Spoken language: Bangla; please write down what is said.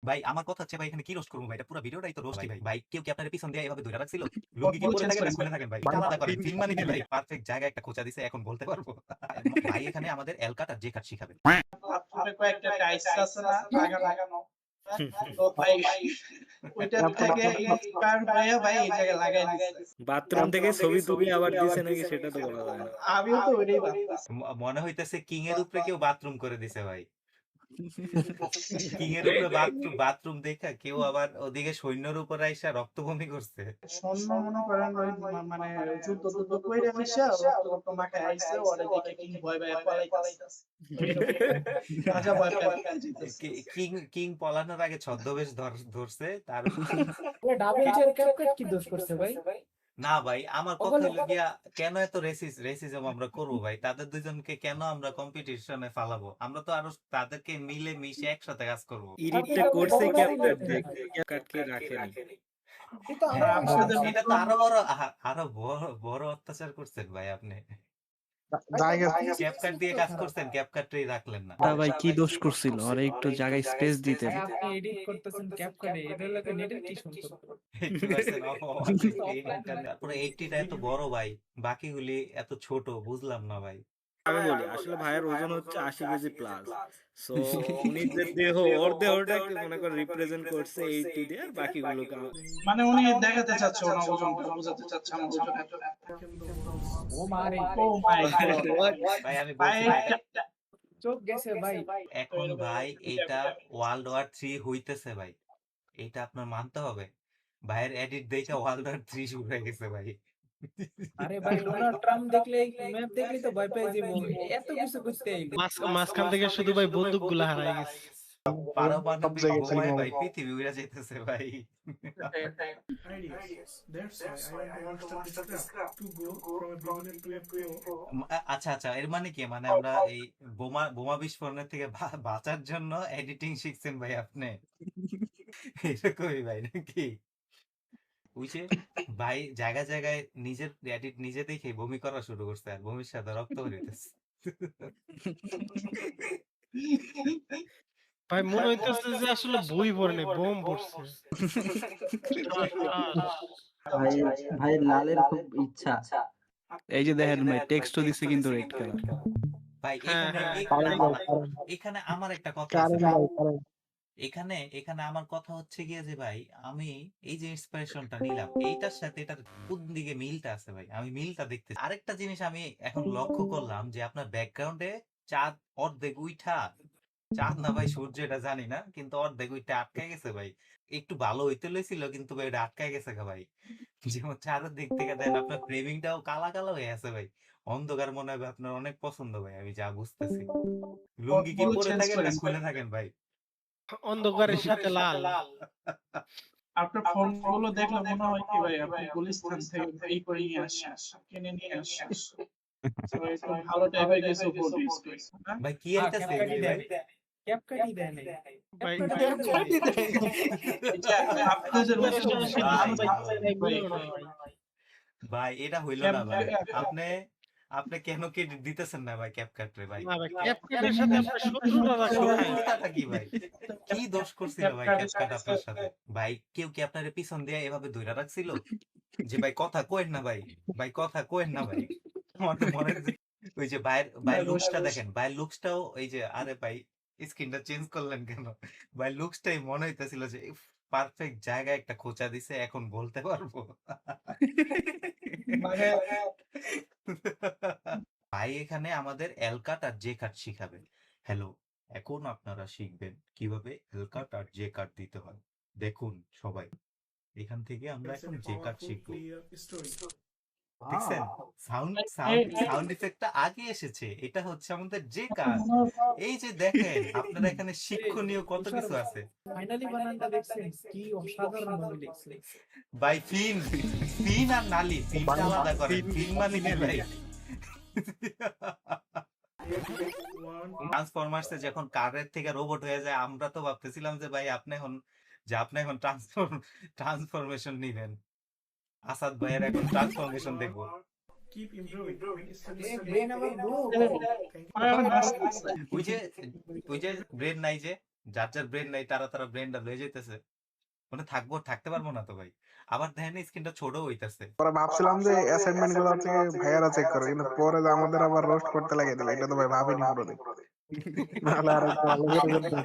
ভাই আমার কথা হচ্ছে ভাই এখানে কি রোস্ট করবো ভাই? এটা পুরো ভিডিওটাই তো রোস্টই ভাই। ভাই কেউ কি আপনার পিছন দিয়ে এভাবে ধরে রাখছিল? লুঙ্গি কি পরে থাকেন না খুলে থাকেন ভাই? আলাদা করেন। ফিল্ম মানে কি ভাই? পারফেক্ট জায়গায় একটা খোঁচা দিছে এখন বলতে পারবো। ভাই এখানে আমাদের এল কাট আর জে কাট শিখাবে। বাথরুমে কয়েকটা টাইলস আছে না লাগানো, হ্যাঁ? তো ভাই ওইটার থেকে ইন্সপায়ার হয়ে ভাই এই জায়গায় লাগাই দিছে। বাথরুম থেকে ছবি তুলে আবার দিছে নাকি সেটা তো বলা যায় না। আমিও তো ওইটাই ভাবতেছি। মনে হইতেছে কিং এর উপরে কেউ বাথরুম করে দিছে ভাই। কিং এর উপরে বাথরুম দেখা কেউ আবার ওদিকে সৈন্যর উপর আইসা রক্ত বমি করছে। সৈন্য মনে করেন ওই মানে যুদ্ধ টুদ্ধ কইরা হইছে রক্ত মাখায় আইছে ওরে দেখে কিং ভয় ভয় পলাইতাছে। রাজা ভয় পেয়ে যাইতেছে। কিং কিং পলানোর আগে ছদ্মবেশ ধরছে তার। ডাবল চেয়ার ক্যাপকাট কি দোষ করছে ভাই? না ভাই আমার কথা হলো গিয়া কেন এত রেসিজম আমরা করবো ভাই? তাদের দুজনকে কেন আমরা কম্পিটিশনে ফালাবো? আমরা তো আরো তাদেরকে মিলে মিশে একসাথে কাজ করবো। ইরিটটা করছে ক্যাপকাট দেখতে, ক্যাপকাটকে রাখেনি। এটা তো আরো বড় আরো বড় অত্যাচার করছেন ভাই আপনি। ক্যাপকাট দিয়ে কাজ করছেন, ক্যাপকাটই রাখলেন না। তা ভাই কি দোষ করছিল? আরে একটু জায়গায় স্পেস দিতেন। আপনি এডিট করতেছেন ক্যাপকাটে, এটা লাগে নেটের কি সম্পর্ক? তারপরে 80টা এত বড় ভাই, বাকিগুলি এত ছোট, বুঝলাম না ভাই। আমি বলি আসলে ভাইয়ের ওজন হচ্ছে 80 কেজি প্লাস। সো উনি যে দেহ ওর দেহটাকে মনে করে রিপ্রেজেন্ট করছে 80 দিয়ে, আর বাকিগুলোকে মানে উনি দেখাতে চাচ্ছে ওনা ওজনটা বোঝাতে চাচ্ছে আমার ওজন এত। ও মারে ও মাই গড ভাই আমি ভাই বলছি চোখ গেছে ভাই। এখন ভাই এটা ওয়ার্ল্ড ওয়ার 3 হইতেছে ভাই, এটা আপনার মানতে হবে। ভাইয়ের এডিট দেখে ওয়ার্ল্ড ওয়ার 3 শুরু হয়ে গেছে ভাই। আরে ভাই ডোনাল্ড ট্রাম্প দেখলে ম্যাপ দেখলে তো ভয় পেয়ে যাবো, এত কিছু বুঝতে মাঝখান থেকে শুধু ভাই বন্দুক গুলা হারাই গেছে। পারমাণবিক বোমায় ভাই পৃথিবী উড়ে যাইতেছে ভাই। Ideas. That's why I want to master this craft to go from a beginner to a pro. আচ্ছা আচ্ছা, এর মানে কি? মানে আমরা এই বোমা বিস্ফোরণের থেকে বাঁচার জন্য এডিটিং শিখছেন ভাই আপনি? এরকমই ভাই নাকি? বুঝছে ভাই জায়গায় জায়গায় নিজের এডিট নিজে দেখে বমি করা শুরু করছে, আর বমির সাথে রক্ত বেরোতেছে। ভাই মনে হইতেছে যে আসলে বই পড়ে নাই, বোম পড়ছে। ভাই ভাই লালের খুব ইচ্ছা। এই যে দেখেন ভাই টেক্সটও দিছে কিন্তু রেড কালার। ভাই এখানে আমার একটা কথা আছে এখানে এখানে আমার কথা হচ্ছে গিয়ে যে ভাই আমি এই যে ইন্সপিরেশনটা নিলাম এইটার সাথে এটার কোন দিকে মিলটা আছে ভাই, আমি মিলটা দেখতে। আরেকটা জিনিস আমি এখন লক্ষ্য করলাম যে আপনার ব্যাকগ্রাউন্ডে চাঁদ অর্ধেক উইঠা, চাঁদ না ভাই সূর্য এটা জানি না, কিন্তু অর্ধেক উইঠা আটকায় গেছে ভাই। একটু ভালো হইতে লইছিল কিন্তু ভাই এটা আটকায় গেছে ভাই। যেমন চাঁদের দিক থেকে দেন আপনার ফ্রেমিংটাও কালা কালো হয়ে আছে ভাই। অন্ধকার মনে হবে আপনার অনেক পছন্দ ভাই, আমি যা বুঝতেছি। লুঙ্গি কি পরে থাকেন না খুলে থাকেন ভাই? অন্ধকারের সাথে লাল। আপনার ফোন গুলো দেখলে মনে হয় কি ভাই আপনি গুলিস্তান থেকে এই করে নিয়ে আসেন, কিনে নিয়ে আসেন। তো একটু ভালো টাইপের কিছু ফটো ইউজ করছেন না? ভাই কি আইতাছে এগুলি ভাই? ক্যাপকাটই দেয় নাই। ভাই এটা আপনাদের যে ভাই এটা হইল না ভাই। আপনি আপনি কেন ক্রেডিট দিতেছেন না ভাই ক্যাপকাট রে ভাই? না ভাই ক্যাপকাটের সাথে আপনার শত্রুতা রাখা ভাই। শত্রুতাটা কি ভাই? কি দোষ করছিল ভাই ক্যাপকাট আপনার সাথে? ভাই কেউ কি আপনার পিছন দিয়ে এভাবে ধইরা রাখছিল যে ভাই কথা কইেন না ভাই, ভাই কথা কইেন না ভাই? আমার তো মনে হচ্ছে ওই যে ভাইয়ের লুকসটা দেখেন, ভাইয়ের লুকসটাও এই যে আরে ভাই স্ক্রিনটা চেঞ্জ করলেন কেন? ভাই লুকসটাই মনে হইতেছিল যে পারফেক্ট জায়গায় একটা খোঁচা দিছে এখন বলতে পারবো। মানে ভাই এখানে আমাদের এল কাট আর জে কাট শিখাবে। হ্যালো, এখন আপনারা শিখবেন কিভাবে এল কাট আর জে কাট দিতে হয়। দেখুন সবাই, এখান থেকে আমরা That's এখন a জে কাট powerful, শিখবো। clear story. দেখছেন সাউন্ড ইফেক্টটা আগে এসেছে, এটা হচ্ছে আমাদের জে কাট। এই যে দেখেন আপনারা এখানে শিক্ষণীয় কত কিছু আছে। ফাইনালি বানানটা দেখছেন কি অসাধারণ ভাবে লিখছে। ভাই ফিন আর নালি, ফিনটা আলাদা করেন। ফিন মানে কি ভাই? ট্রান্সফরমার্সে যখন কারের থেকে রোবট হয়ে যায় আমরা তো ভাবতেছিলাম যে ভাই আপনি এখন ট্রান্সফরমেশন নিবেন। আসাদ ভাইয়ের এখন ট্রান্সফরমেশন দেখবো। Keep improving. এ ব্রেন আমার ব্রো। ওই যে ব্রেন নাই যে যার যার ব্রেন নাই তারা তারা ব্রেনটা লয়ে যাইতেছে, মানে থাকতে পারবো না তো ভাই। আবার দেখেন স্ক্রিনটা ছোট হইতাছে। পরে ভাবছিলাম যে অ্যাসাইনমেন্ট গুলো হচ্ছে ভাইয়ারা চেক করে, কিন্তু পরে যে আমাদের আবার রোস্ট করতে লাগে দিল, এটা তো ভাই ভাবিনি পুরোদিন। নাহলে আর একটু ভালো করে করতাম।